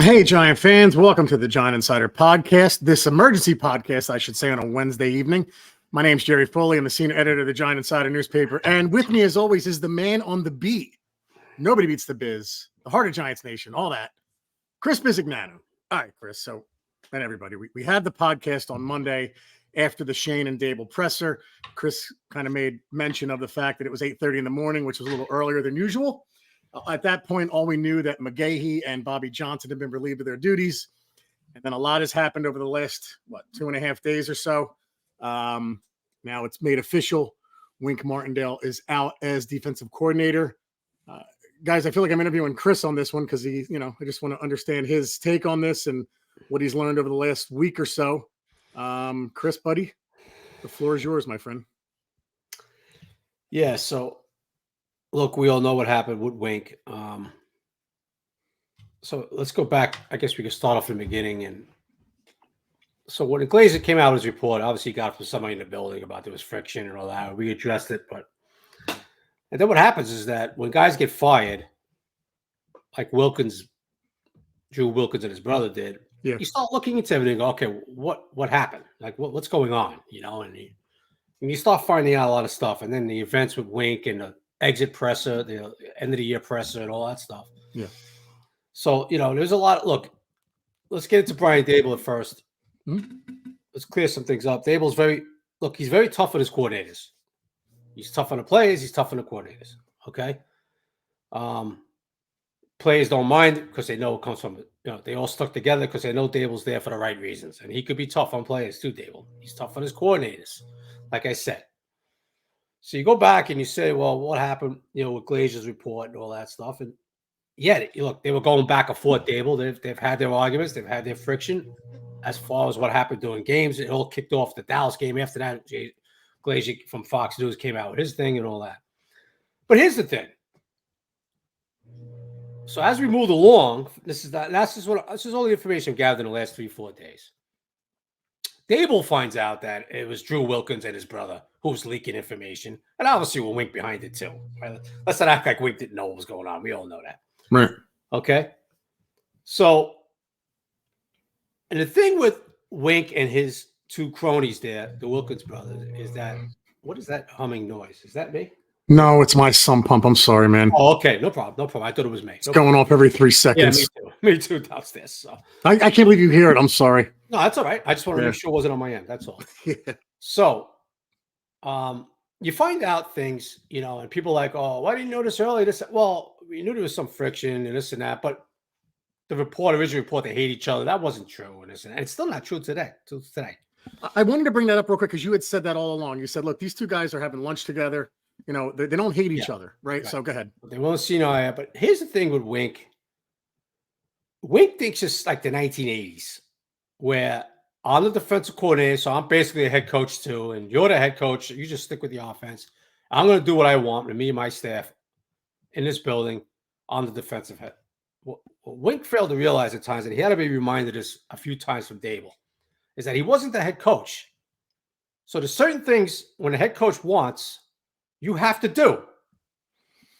Hey, Giant fans, welcome to the Giant Insider Podcast. This emergency podcast, I should say, on a Wednesday evening. My name's Jerry Foley. I'm the senior editor of the Giant Insider newspaper. And with me, as always, is the man on the beat. Nobody beats the biz, the heart of Giants Nation, all that. Chris Bizignano. All right, Chris. So, and everybody, we had the podcast on Monday after the Shane and Dable presser. Chris kind of made mention of the fact that it was 8:30 in the morning, which was a little earlier than usual. At that point, all we knew that McGahee and Bobby Johnson had been relieved of their duties. And then a lot has happened over the last, 2.5 days or so. Now it's made official. Wink Martindale is out as defensive coordinator. Guys, I feel like I'm interviewing Chris on this one because I just want to understand his take on this and what he's learned over the last week or so. Chris, buddy, the floor is yours, my friend. Yeah, so look, we all know what happened with Wink. So let's go back. I guess we could start off in the beginning. And so when Glazer came out with his report, obviously he got it from somebody in the building about there was friction and all that. We addressed it, and then what happens is that when guys get fired, like Drew Wilkins and his brother did, you start looking into everything. Go, okay, what happened? Like what's going on? And you start finding out a lot of stuff. And then the events with Wink and the exit presser, the end of the year presser, and all that stuff. Yeah. So there's a lot. Look, let's get into Brian Dable at first. Mm-hmm. Let's clear some things up. Dable's he's very tough with his coordinators. He's tough on the players. He's tough on the coordinators. Okay. Players don't mind because they know it comes from, they all stuck together because they know Dable's there for the right reasons. And he could be tough on players too, Dable. He's tough on his coordinators, like I said. So you go back and you say, well, what happened, with Glazer's report and all that stuff. And look, they were going back and forth, Dable. They've had their arguments. They've had their friction as far as what happened during games. It all kicked off the Dallas game. After that, Glazer from Fox News came out with his thing and all that. But here's the thing. So as we moved along, this is all the information gathered in the last 3-4 days. Dable finds out that it was Drew Wilkins and his brother who was leaking information, and obviously with Wink behind it too. Right? Let's not act like Wink didn't know what was going on. We all know that, right? Okay. So, and the thing with Wink and his two cronies there, the Wilkins brothers, is that what is that humming noise? Is that me? No, it's my sump pump. I'm sorry, man. Oh, okay. No problem. I thought it was me. It's going off every 3 seconds. Yeah, me too downstairs. So I can't believe you hear it. I'm sorry. No, that's all right. I just want to make sure it wasn't on my end. That's all. Yeah. So, you find out things, and people are like, oh, why didn't you notice earlier? Well, we knew there was some friction and this and that, but the original report, they hate each other. That wasn't true. And this and that. It's still not true today. I wanted to bring that up real quick because you had said that all along. You said, look, these two guys are having lunch together. They don't hate each other, right? So go ahead. They won't see but here's the thing with Wink. Wink thinks it's like the 1980s, where I'm the defensive coordinator, so I'm basically a head coach too, and you're the head coach. You just stick with the offense. I'm going to do what I want with me and my staff in this building on the defensive head. What Wink failed to realize at times, and he had to be reminded this a few times from Dable, is that he wasn't the head coach. So there's certain things when the head coach wants, you have to do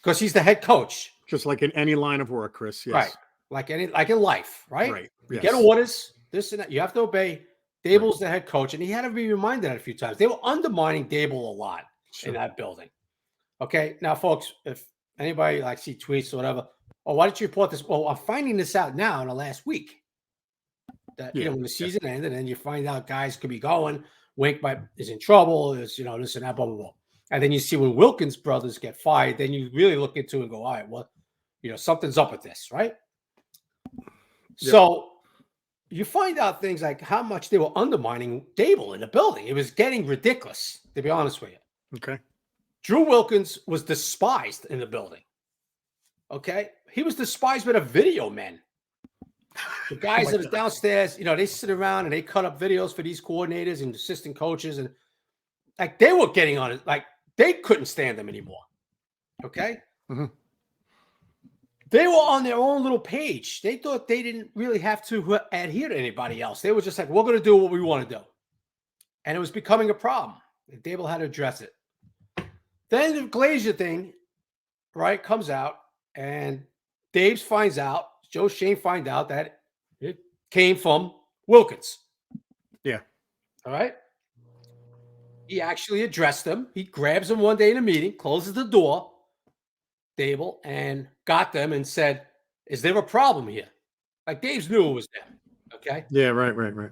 because he's the head coach. Just like in any line of work, Chris. Yes. Right. Like in life, right? Right. You get orders, this and that. You have to obey. Dable's the head coach, and he had to be reminded that a few times. They were undermining Dable a lot in that building. Okay. Now, folks, if anybody see tweets or whatever, why didn't you report this? Well, I'm finding this out now in the last week. That when the season ended, and you find out guys could be going, Wink is in trouble, is this and that, blah blah blah. And then you see when Wilkins brothers get fired, then you really look into it and go, all right, well, something's up with this, right? Yep. So you find out things like how much they were undermining Dable in the building. It was getting ridiculous, to be honest with you. Okay. Drew Wilkins was despised in the building. Okay. He was despised by the video men. The guys that was downstairs, they sit around and they cut up videos for these coordinators and assistant coaches. And they were getting on it. They couldn't stand them anymore. Okay. Mm-hmm. They were on their own little page. They thought they didn't really have to adhere to anybody else. They were just like, we're going to do what we want to do. And it was becoming a problem. And Dable had to address it. Then the Glazer thing, right, comes out. And Joe Shane finds out that came from Wilkins. Yeah. All right. He actually addressed them. He grabs them one day in a meeting, closes the door, Dable, and got them and said, "Is there a problem here?" Like Dave's knew it was them. Okay. Yeah. Right.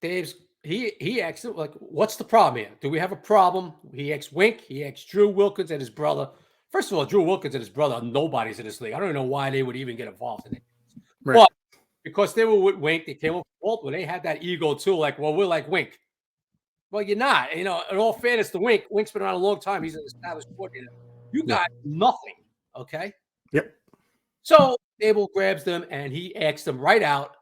He asked him, like, "What's the problem here? Do we have a problem?" He asked Wink, he asked Drew Wilkins and his brother. First of all, Drew Wilkins and his brother are nobodies in this league. I don't even know why they would even get involved in it. Right. But because they were with Wink, they came up with Walt, where they had that ego too. Like, well, we're like Wink. Well, you're not. You know, in all fairness to Wink, Wink's been around a long time. He's an established coordinator. You got nothing. Okay. Yep. So Abel grabs them and he asks them right out,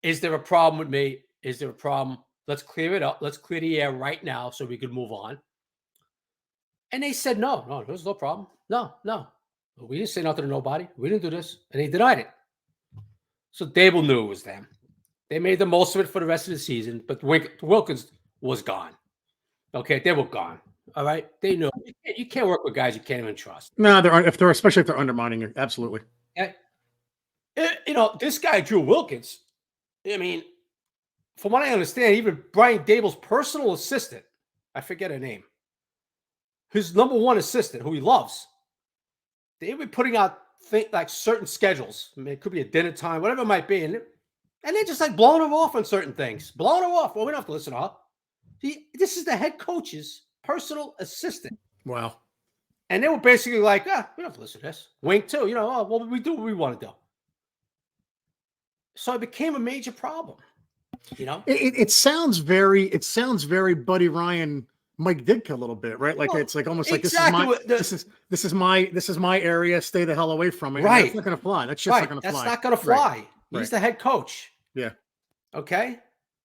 "Is there a problem with me? Is there a problem? Let's clear it up. Let's clear the air right now so we can move on." And they said, no, there's no problem. No. We didn't say nothing to nobody. We didn't do this. And they denied it. So Dable knew it was them. They made the most of it for the rest of the season, but Wilkins was gone. Okay, they were gone. All right, they knew you can't work with guys you can't even trust. No, especially if they're undermining you. Absolutely. Okay? You know, this guy Drew Wilkins. I mean, from what I understand, even Brian Dable's personal assistant, I forget her name, his number one assistant, who he loves, they were putting out like certain schedules. I mean, it could be a dinner time, whatever it might be, and they're just like blowing him off on certain things. Blowing him off. Well, we don't have to listen to her. This is the head coach's personal assistant. Wow. And they were basically like, we don't have to listen to this. Wink too. You know, well, we do what we want to do. So it became a major problem. You know, it sounds very Buddy Ryan, Mike Ditka a little bit, right? Like it's like almost exactly like this is my area. Stay the hell away from it. Right, that's not going to fly. That's just not going to fly. That's not going to fly. Right. He's the head coach. Yeah. Okay.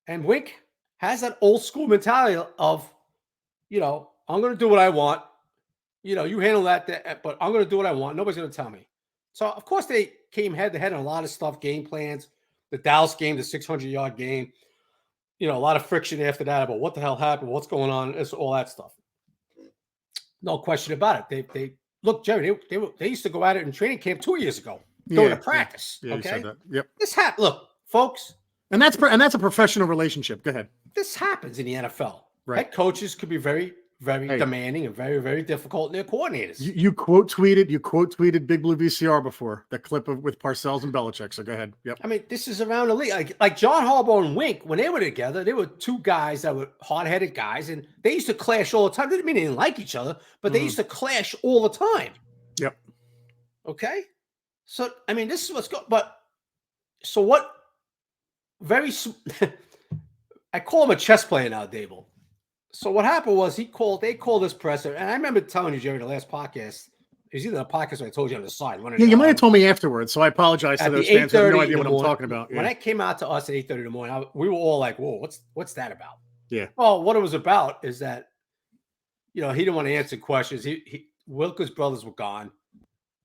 And Wink has that old school mentality of, you know, I'm going to do what I want. You know, you handle that, but I'm going to do what I want. Nobody's going to tell me. So of course they came head to head on a lot of stuff, game plans. The Dallas game, the 600-yard game, you know, a lot of friction after that about what the hell happened, what's going on, it's all that stuff. No question about it. They look, Jerry, they used to go at it in training camp 2 years ago during the practice. Yeah, okay, you said that. Yep. This happened. Look, folks, and that's a professional relationship. Go ahead. This happens in the NFL. Right. Head coaches could be very, very demanding and very, very difficult in their coordinators. You quote tweeted Big Blue VCR before that clip with Parcells and Belichick. So go ahead. Yep. I mean, this is around the league. Like John Harbaugh and Wink, when they were together, they were two guys that were hard-headed guys, and they used to clash all the time. Didn't mean they didn't like each other, but they used to clash all the time. Yep. Okay. So I mean, this is what's going. But so what? I call him a chess player now, Dable. So what happened was they called this presser, and I remember telling you, Jerry, the last podcast. It was either the podcast or I told you on the side. Yeah, you might have told me afterwards, so I apologize to those fans who have no idea what I'm talking about. Yeah. When that came out to us at 8:30 in the morning, we were all like, "Whoa, what's that about?" Yeah. Well, what it was about is that, you know, he didn't want to answer questions. Wilkins' brothers were gone,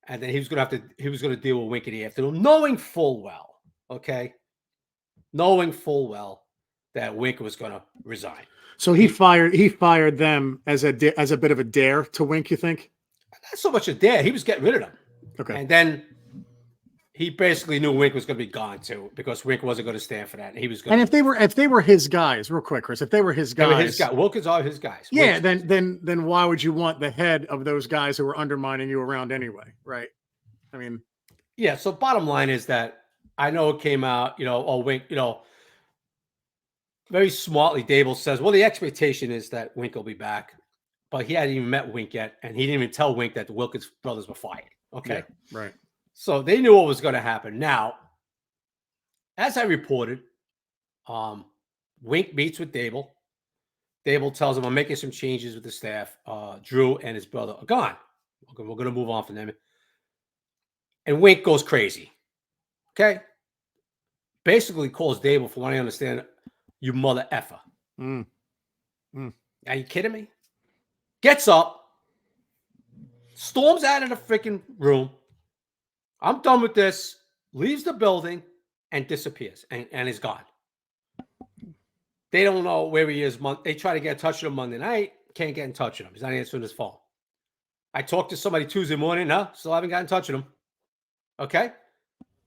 and then he was going to deal with Wink in the afternoon, knowing full well that Wink was going to resign. So he fired them as a bit of a dare to Wink, you think? Not so much a dare. He was getting rid of them. Okay. And then he basically knew Wink was going to be gone too, because Wink wasn't going to stand for that. And he was going. And if they were his guys, real quick, Chris, if they were his guys, Wilkins are his guys. Yeah. Then why would you want the head of those guys who were undermining you around anyway? Right. I mean. Yeah. So bottom line is that I know it came out, you know, Wink, you know, very smartly, Dable says, well, the expectation is that Wink will be back, but he hadn't even met Wink yet, and he didn't even tell Wink that the Wilkins brothers were fired. Okay. Yeah, right. So they knew what was going to happen. Now, as I reported, Wink meets with Dable. Dable tells him, I'm making some changes with the staff. Drew and his brother are gone. We're going to move on from them. And Wink goes crazy. Okay. Basically calls Dable, from what I understand, you mother effer. Are you kidding me? Gets up, storms out of the freaking room. I'm done with this. Leaves the building and disappears and is gone. They don't know where he is. They try to get in touch with him Monday night. Can't get in touch with him. He's not answering his phone. I talked to somebody Tuesday morning. No, still haven't got in touch with him. Okay.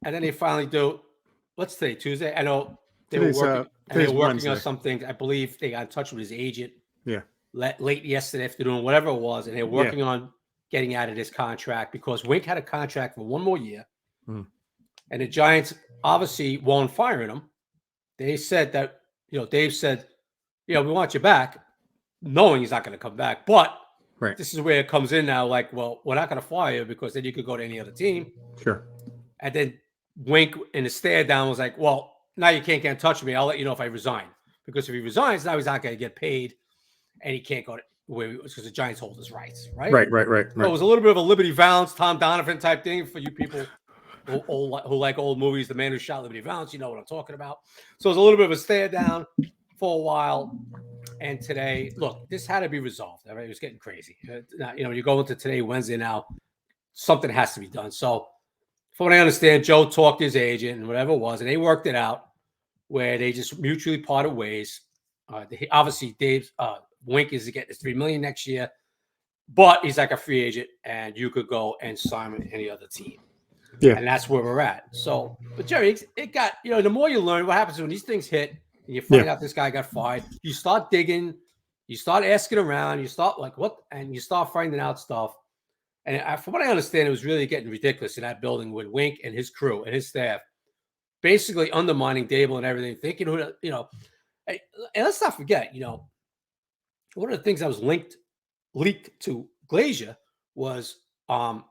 And then they finally do. what's today? Tuesday? I know they were Today's, working and they today's were working on Wednesday. something. I believe they got in touch with his agent Yeah. late yesterday afternoon, whatever it was, and they're working on getting out of this contract because Wink had a contract for one more year, Mm. and the Giants obviously won't fire him. They said that, Dave said, we want you back, knowing he's not going to come back. But Right. this is where it comes in now. Like, well, we're not going to fire you because then you could go to any other team. Sure. And then Wink in the stare down was like, well, now you can't get in touch with me. I'll let you know if I resign. Because if he resigns, now he's not going to get paid and he can't go to where because the Giants hold his rights, right? Right. So it was a little bit of a Liberty Valance, Tom Donovan type thing for you people who like old movies. The Man Who Shot Liberty Valance, you know what I'm talking about. So it was a little bit of a stare down for a while. And today, look, this had to be resolved. All right? It was getting crazy. Now, you go into today, Wednesday now, something has to be done. So from what I understand, Joe talked to his agent and whatever it was, and they worked it out where they just mutually parted ways. Obviously, Dave's Wink is getting $3 million next year, but he's like a free agent, and you could go and sign with any other team. Yeah, and that's where we're at. So, but Jerry, it got the more you learn, what happens when these things hit, and you find out this guy got fired, you start digging, you start asking around, you start like what, and you start finding out stuff. And from what I understand, it was really getting ridiculous in that building with Wink and his crew and his staff, basically undermining Dable and everything, thinking and let's not forget, one of the things that was leaked to Glazier was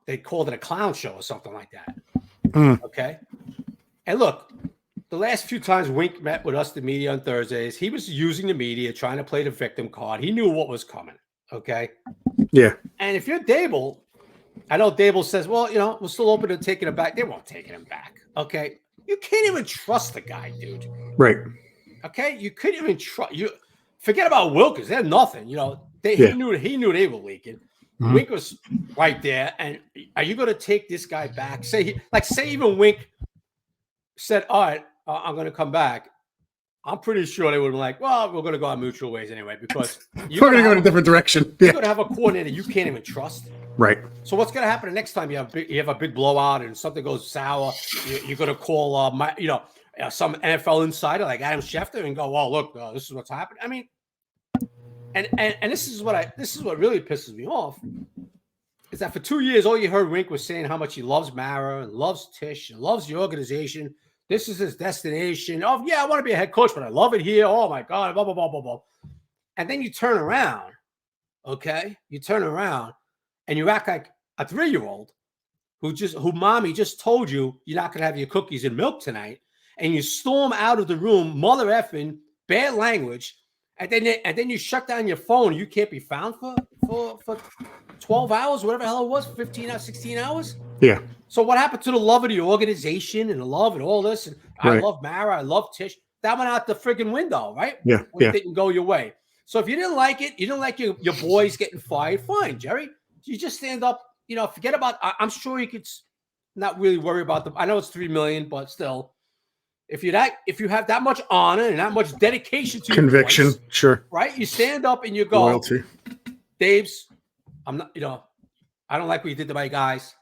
they called it a clown show or something like that. Okay. And look, the last few times Wink met with us, the media on Thursdays, he was using the media, trying to play the victim card. He knew what was coming. Okay. Yeah. And if you're Dable, I know Dable says, well, we're still open to taking him back. They won't take him back. Okay. You can't even trust the guy, dude. Right. Okay. You couldn't even trust you. Forget about Wilkins. They're nothing. He knew they were leaking. Mm-hmm. Wink was right there. And are you going to take this guy back? Say even Wink said, all right, I'm going to come back. I'm pretty sure they would have been like, well, we're going to go our mutual ways anyway, because we're going to go in a different direction. You're going to have a coordinator you can't even trust. Right. So what's going to happen the next time you have a big blowout and something goes sour? You're going to call, some NFL insider like Adam Schefter and go, well, look, this is what's happening. I mean, and this is what really pisses me off is that for 2 years, all you heard Wink was saying how much he loves Mara and loves Tisch and loves the organization. This is his destination. Oh, yeah, I want to be a head coach, but I love it here. Oh, my God, blah, blah, blah, blah, blah. And then you turn around, okay? You turn around and you act like a 3-year-old who mommy just told you you're not going to have your cookies and milk tonight. And you storm out of the room, mother effing, bad language. And then you shut down your phone. You can't be found for 12 hours, whatever the hell it was, 15 hours, 16 hours. Yeah. So what happened to the love of the organization and the love and all this? And right. I love Mara. I love Tisch. That went out the friggin' window, right? Yeah. When it didn't go your way. So if you didn't like it, you didn't like your boys getting fired, fine, Jerry. You just stand up, forget about, I'm sure you could not really worry about them. I know it's $3 million, but still, if you have that much honor and that much dedication to conviction, your voice, sure. right? You stand up and you go, loyalty. Dave's, I'm not, I don't like what you did to my guys.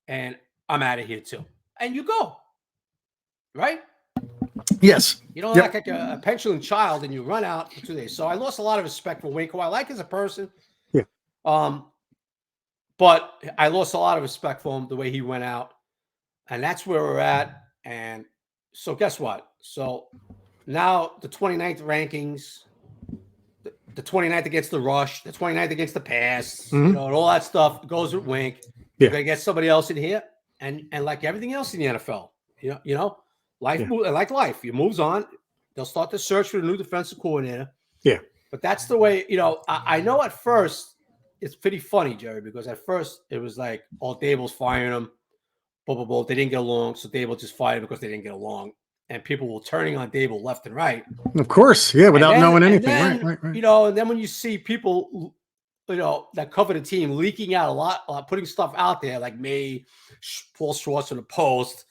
And I'm out of here too. And you go. Right? Yes. You don't act like a petulant child and you run out for 2 days. So I lost a lot of respect for Wink, who I like as a person. Yeah. But I lost a lot of respect for him the way he went out. And that's where we're at. And so guess what? So now the 29th rankings, the 29th against the rush, the 29th against the pass, and all that stuff goes with Wink. You're going to get somebody else in here. And like everything else in the NFL, life like life. It moves on. They'll start to search for a new defensive coordinator. Yeah. But that's the way, I know at first it's pretty funny, Jerry, because at first it was like, Dable's firing him. Blah, blah, blah. They didn't get along. So Dable just fired him because they didn't get along. And people were turning on Dable left and right. Of course. Yeah. Without knowing anything. Right. And then when you see people, that cover the team leaking out a lot, putting stuff out there like me, Paul Schwartz in the Post.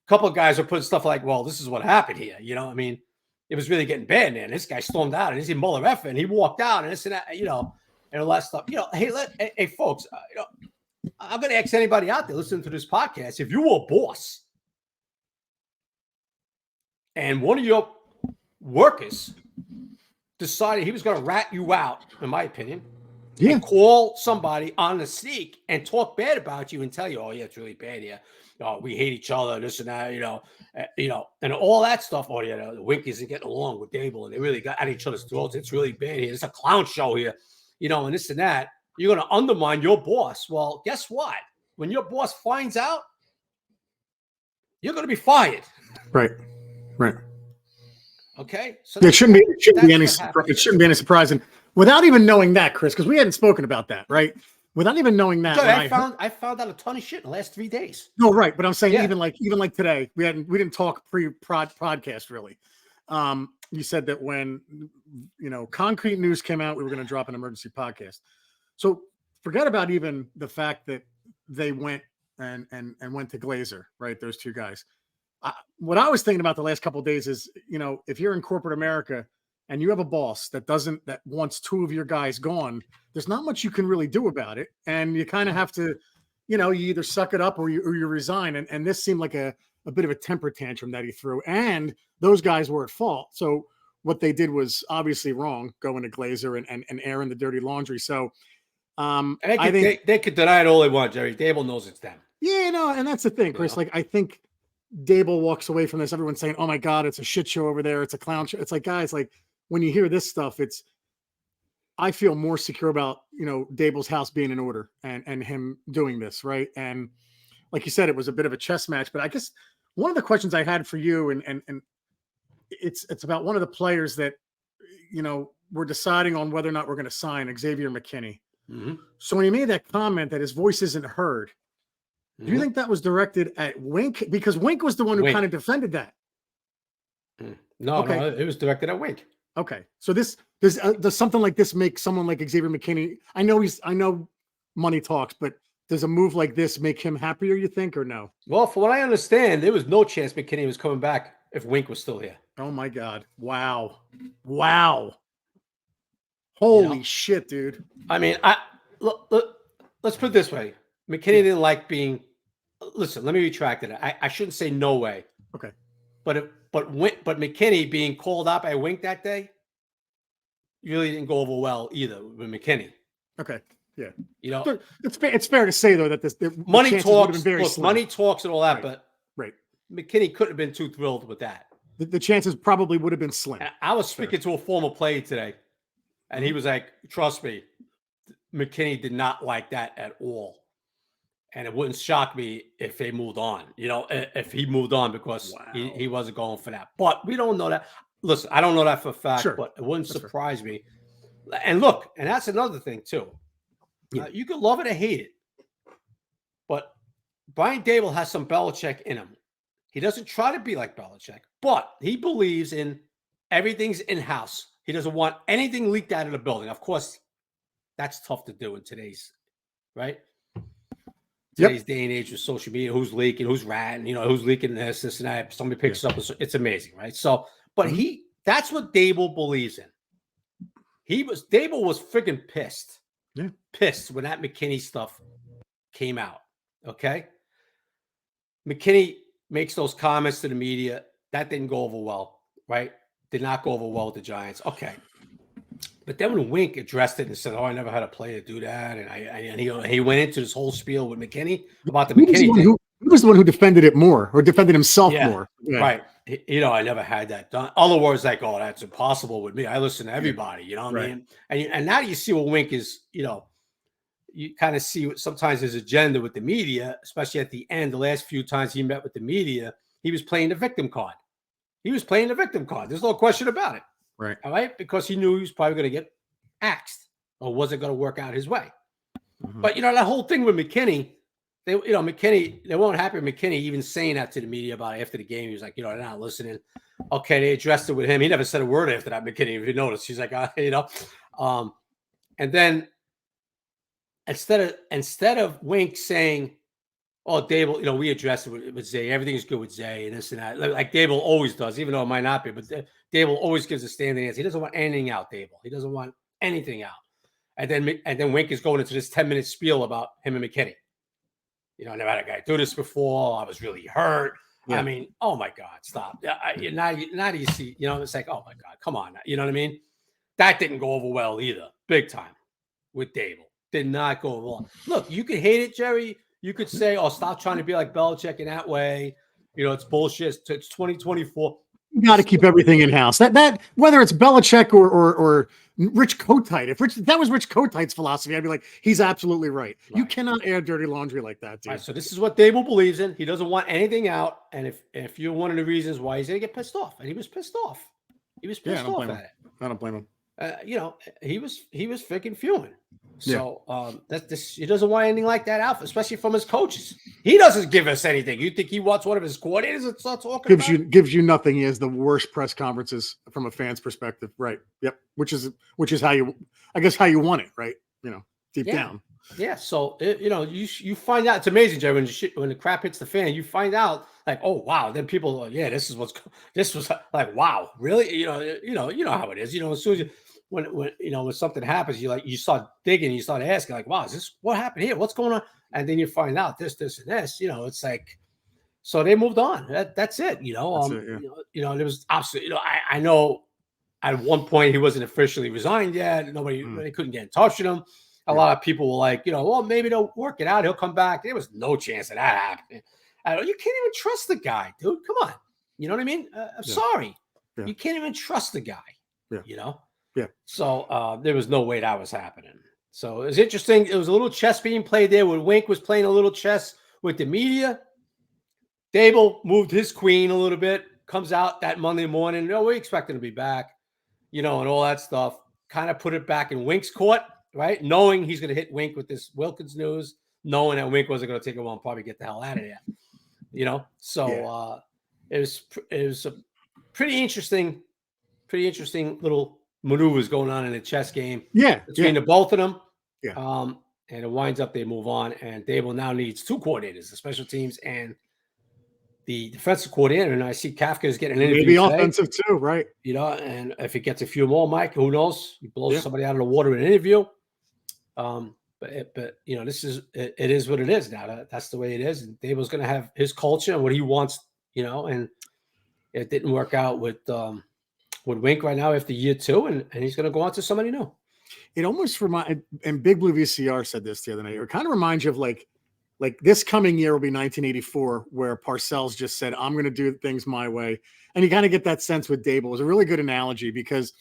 A couple of guys are putting stuff like, well, this is what happened here. I mean, it was really getting bad, man. This guy stormed out and he's in Muller F and he walked out and this and that, and all that stuff. Hey, folks, I'm going to ask anybody out there listening to this podcast, if you were a boss, and one of your workers decided he was going to rat you out, in my opinion, and call somebody on the sneak and talk bad about you and tell you, oh, yeah, it's really bad here. Oh, we hate each other, this and that, and all that stuff. Oh, yeah, the Wink isn't getting along with Dable, and they really got at each other's throats. It's really bad here. It's a clown show here, and this and that. You're going to undermine your boss. Well, guess what? When your boss finds out, you're going to be fired. Right. Okay. So it shouldn't be any surprise. And without even knowing that, Chris, because we hadn't spoken about that, right? Without even knowing that, I found out a ton of shit in the last 3 days. No, right. But I'm saying even like today, we didn't talk pre-podcast really. You said that when concrete news came out, we were going to drop an emergency podcast. So forget about even the fact that they went and went to Glazer, right? Those two guys. What I was thinking about the last couple of days is, if you're in corporate America and you have a boss that wants two of your guys gone, there's not much you can really do about it. And you kind of have to, you either suck it up or you resign. And this seemed like a bit of a temper tantrum that he threw. And those guys were at fault. So what they did was obviously wrong, going to Glazer and airing the dirty laundry. So I think they could deny it all they want, Jerry. Dable knows it's them. Yeah, no, and that's the thing, Chris. Like, I think Dable walks away from this. Everyone's saying, "Oh my God, it's a shit show over there. It's a clown show." It's like, guys, like when you hear this stuff, I feel more secure about Dable's house being in order and him doing this, right? And like you said, it was a bit of a chess match. But I guess one of the questions I had for you, and it's about one of the players that we're deciding on whether or not we're going to sign, Xavier McKinney. Mm-hmm. So when he made that comment that his voice isn't heard. Do you think that was directed at Wink? Because Wink was the one who kind of defended that. No, it was directed at Wink. Okay, so does something like this make someone like Xavier McKinney? I know money talks, but does a move like this make him happier? You think, or no? Well, for what I understand, there was no chance McKinney was coming back if Wink was still here. Oh my God! Wow! Holy shit, dude! I mean, let's put it this way: McKinney didn't like being. Listen, let me retract it. I shouldn't say no way. Okay. But McKinney being called out by Wink that day really didn't go over well either with McKinney. Okay. Yeah. It's fair to say though that money talks. Look, money talks and all that, right. But McKinney couldn't have been too thrilled with that. The chances probably would have been slim. I was speaking to a former player today, and he was like, "Trust me, McKinney did not like that at all." And it wouldn't shock me if they moved on, if he moved on because he wasn't going for that. But we don't know that. Listen, I don't know that for a fact, but it wouldn't surprise me. And look, and that's another thing too. You can love it or hate it, but Brian Dable has some Belichick in him. He doesn't try to be like Belichick, but he believes in everything's in-house. He doesn't want anything leaked out of the building. Of course, that's tough to do in today's, right? Today's day and age with social media, who's leaking, who's ratting, who's leaking this and that. Somebody picks it up. It's amazing, right? So, but that's what Dable believes in. Dable was freaking pissed. Yeah. Pissed when that McKinney stuff came out. Okay. McKinney makes those comments to the media. That didn't go over well, right? Did not go over well with the Giants. Okay. But then when Wink addressed it and said, "Oh, I never had a player do that," and he went into this whole spiel with McKinney about the McKinney thing. He was the one who defended it more, or defended himself more. Yeah. Right. I never had that done. Other words like, "Oh, that's impossible with me. I listen to everybody." You know what I mean? And now you see what Wink is. You kind of see sometimes his agenda with the media, especially at the end. The last few times he met with the media, he was playing the victim card. There's no question about it. Right. All right. Because he knew he was probably going to get axed or wasn't going to work out his way. Mm-hmm. But, that whole thing with McKinney, they weren't happy with McKinney even saying that to the media about it after the game. He was like, they're not listening. Okay. They addressed it with him. He never said a word after that, McKinney, if you notice. He's like, and then instead of Wink saying, "Oh, Dable, we addressed it with Zay. Everything's good with Zay and this and that," like Dable always does, even though it might not be. But Dable always gives a standing answer. He doesn't want anything out, Dable. He doesn't want anything out. And then Wink is going into this 10-minute spiel about him and McKinney. I never had a guy do this before. I was really hurt. I mean, oh my God, stop. Now do you see, it's like, oh my God, come on. You know what I mean? That didn't go over well either. Big time with Dable. Did not go over well. Look, you could hate it, Jerry. You could say, oh, stop trying to be like Belichick in that way. It's bullshit. It's 2024. You got to keep everything in house. That whether it's Belichick or Rich Kotite. If that was Rich Kotite's philosophy, I'd be like, he's absolutely right. You cannot air dirty laundry like that, dude. Right, so this is what Dable believes in. He doesn't want anything out. And if you're one of the reasons why he's gonna get pissed off, and he was pissed off. He was pissed off at it. I don't blame him. He was freaking fuming. So he doesn't want anything like that out, especially from his coaches. He doesn't give us anything. You think he wants one of his coordinators to start talking about? Gives you nothing. He has the worst press conferences from a fan's perspective. Right. Yep. Which is how you want it, right? Deep down. Yeah. So you find out, it's amazing, Jerry, when the crap hits the fan, you find out like, oh wow, then people are, this was like, wow, really? You know how it is. As soon as when something happens, you start digging, you start asking, like, wow, is this what happened here? What's going on? And then you find out this, and this. It's like, so they moved on. That's it. There was absolutely. I know at one point he wasn't officially resigned yet. They couldn't get in touch with him. A lot of people were like, well, maybe they'll work it out. He'll come back. There was no chance of that happening. You can't even trust the guy, dude. Come on. You know what I mean? I'm sorry. Yeah. You can't even trust the guy. Yeah. Yeah. So there was no way that was happening. So it was interesting. It was a little chess being played there when Wink was playing a little chess with the media. Dable moved his queen a little bit, comes out that Monday morning. We expect him to be back, and all that stuff. Kind of put it back in Wink's court, right? Knowing he's going to hit Wink with this Wilkins news, knowing that Wink wasn't going to take him on, probably get the hell out of there. So it was a pretty interesting little maneuvers going on in the chess game. Between the both of them. And it winds up they move on, and Dable now needs two coordinators, the special teams and the defensive coordinator. And I see Kafka is getting an interview. Maybe offensive too, right? And if he gets a few more, Mike, who knows? He blows somebody out of the water in an interview. But this is it is what it is now. That's the way it is. And Dable's going to have his culture and what he wants, and it didn't work out with Wink right now after year 2, and he's going to go on to somebody new. It almost reminds, and Big Blue VCR said this the other night, it kind of reminds you of like this coming year will be 1984, where Parcells just said, I'm going to do things my way. And you kind of get that sense with Dable. It was a really good analogy, because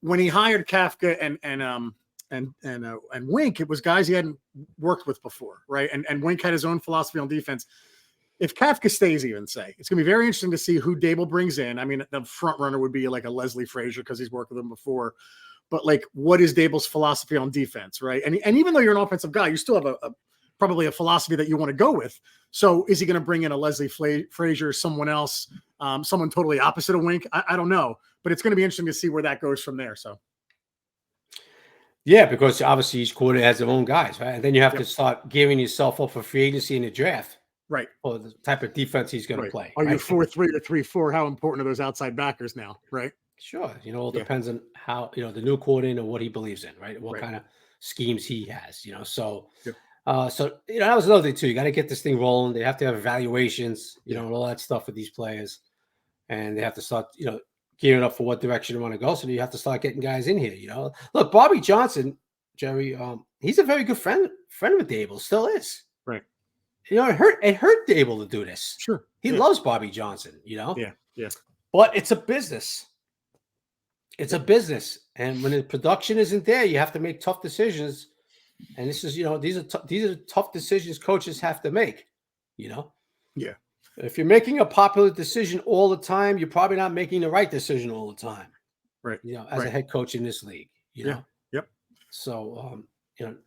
when he hired Kafka and Wink, it was guys he hadn't worked with before, right? And Wink had his own philosophy on defense. If Kafka stays, even say, it's going to be very interesting to see who Dable brings in. I mean, the front runner would be like a Leslie Frazier, because he's worked with him before. But like, what is Dable's philosophy on defense, right? And even though you're an offensive guy, you still have probably a philosophy that you want to go with. So is he going to bring in a Leslie Frazier, someone else, someone totally opposite of Wink? I don't know, but it's going to be interesting to see where that goes from there. So. Yeah, because obviously each quarter has their own guys, right? And then you have to start gearing yourself up for free agency in the draft. Right. Or the type of defense he's going to play. Are you 4-3 or 3-4? How important are those outside backers now, right? Sure. It depends on how, the new coordinator, what he believes in, right? What kind of schemes he has, so, that was another thing too. You got to get this thing rolling. They have to have evaluations, and all that stuff with these players. And they have to start, gearing up for what direction they want to go. So you have to start getting guys in here, Look, Bobby Johnson, Jerry, he's a very good friend with Dable, still is. Right. It hurt Dable to do this. Sure. He loves Bobby Johnson, Yeah. But it's a business. It's a business. And when the production isn't there, you have to make tough decisions. And this is, these are tough decisions coaches have to make, Yeah. If you're making a popular decision all the time, you're probably not making the right decision all the time. Right. As a head coach in this league, Yep. So,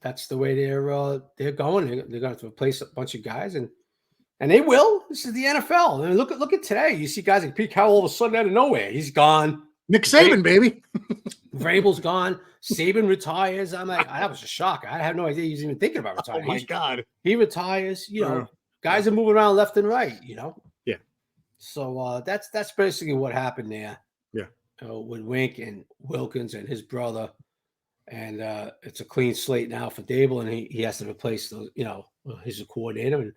that's the way they're going. They're going to replace a bunch of guys, and they will. This is the NFL. I mean, look at today. You see guys like Pete Carroll all of a sudden out of nowhere. He's gone. Nick Saban, baby. Vrabel's gone. Saban retires. I'm like, that was a shock. I have no idea he's even thinking about retiring. Oh my God. He retires. Guys are moving around left and right. Yeah. So that's basically what happened there. Yeah. With Wink and Wilkins and his brother, and it's a clean slate now for Dable, and he has to replace those. He's a coordinator, and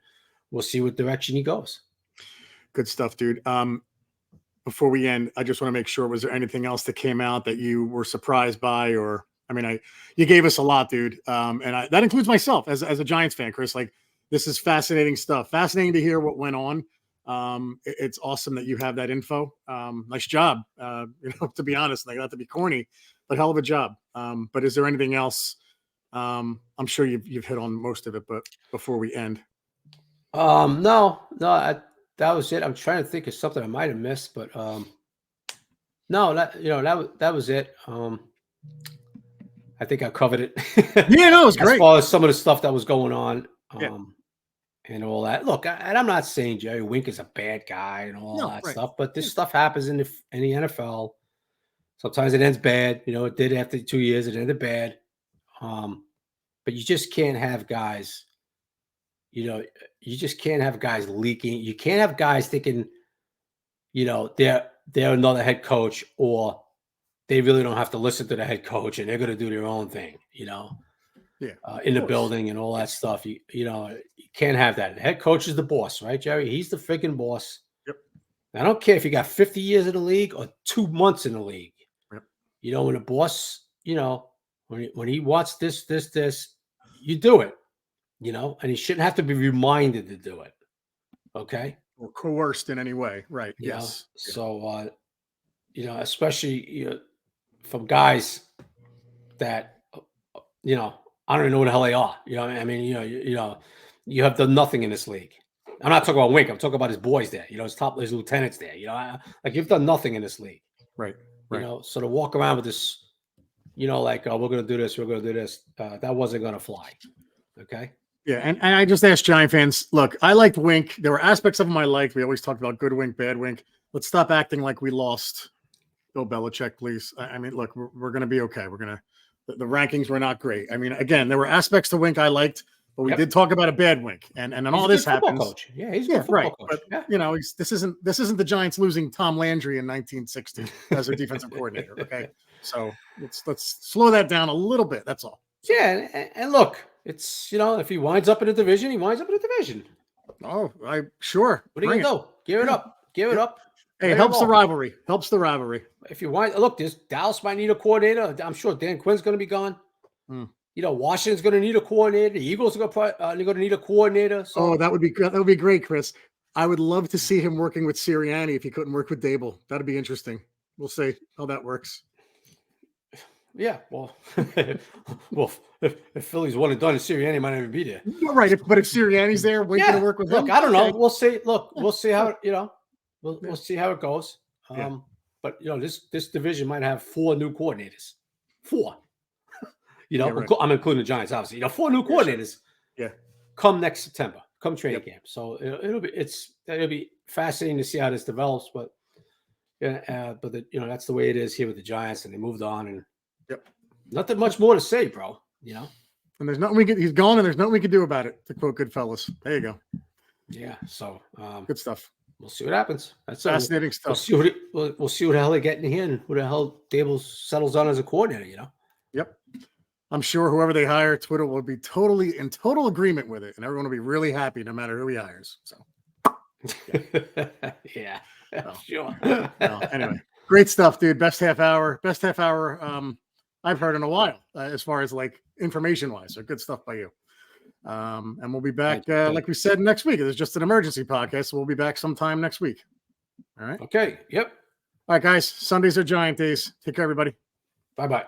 we'll see what direction he goes. Good stuff, dude. Before we end, I just want to make sure, was there anything else that came out that you were surprised by? Or, I mean, you gave us a lot, dude. And that includes myself as a Giants fan, Chris. Like, this is fascinating stuff. Fascinating to hear what went on. It's awesome that you have that info. Nice job. To be honest, like, not to be corny, but hell of a job. But is there anything else? I'm sure you've hit on most of it, but before we end. No, that was it. I'm trying to think of something I might have missed, but no, that was it. I think I covered it. Yeah, no, it was great. As far as some of the stuff that was going on, Yeah. and all that. Look, and I'm not saying Jerry Wink is a bad guy and all that stuff, but this stuff happens in the NFL. Sometimes it ends bad. It did after 2 years. It ended bad. But you just can't have guys. You just can't have guys leaking. You can't have guys thinking, they're another head coach, or they really don't have to listen to the head coach and they're going to do their own thing, in the building and all that stuff. You can't have that. The head coach is the boss, right, Jerry? He's the freaking boss. Yep. I don't care if you got 50 years in the league or 2 months in the league. Yep. When the boss, when he wants this, you do it. And he shouldn't have to be reminded to do it. Okay. Or coerced in any way. Right. Yes. So, especially, from guys that, I don't even know what the hell they are. I mean, you have done nothing in this league. I'm not talking about Wink. I'm talking about his boys there, his lieutenants there, like, you've done nothing in this league. Right. So to walk around with this, like, oh, we're going to do this, that wasn't going to fly. Okay. Yeah, and I just asked Giant fans, look, I liked Wink. There were aspects of him I liked. We always talked about good Wink, bad Wink. Let's stop acting like we lost Bill Belichick, please. I mean, look, we're going to be okay. The rankings were not great. I mean, again, there were aspects to Wink I liked, but we did talk about a bad Wink. And then all this happens. Coach. Yeah, he's a good football coach. But, this isn't the Giants losing Tom Landry in 1960 as their defensive coordinator, okay? So let's slow that down a little bit. That's all. Yeah, and look, it's, if he winds up in a division, he winds up in a division. Oh, sure. What are you going to do? Give it up. Give it up. Hey, it helps the rivalry. Helps the rivalry. If you want, look, Dallas might need a coordinator. I'm sure Dan Quinn's going to be gone. Washington's going to need a coordinator. The Eagles are going to need a coordinator. So. Oh, that would be great, Chris. I would love to see him working with Sirianni if he couldn't work with Dable. That'd be interesting. We'll see how that works. Yeah, well, if Philly's one and done, Sirianni might not even be there. Right, but if Sirianni's there, we're going to work with him. Look, I don't know. We'll see. Look, we'll see how we'll see how it goes. But this division might have 4 new coordinators. 4. I'm including the Giants, obviously. 4 new coordinators. Yeah. Come next September, come training camp. So it'll be fascinating to see how this develops. But that's the way it is here with the Giants, and they moved on, and nothing much more to say, bro. And there's nothing he's gone, and there's nothing we can do about it. To quote Goodfellas. There you go. Yeah. So good stuff. We'll see what happens. That's fascinating stuff. We'll see what the hell they get in here, and who the hell Dable settles on as a coordinator. Yep. I'm sure whoever they hire, Twitter will be totally in total agreement with it, and everyone will be really happy no matter who he hires. So. Yeah. Sure. Anyway, great stuff, dude. Best half hour I've heard in a while, as far as like information wise. So good stuff by you. And we'll be back, like we said, next week. It's just an emergency podcast, so we'll be back sometime next week. All right. Okay. Yep. All right, guys. Sundays are Giant days. Take care, everybody. Bye-bye.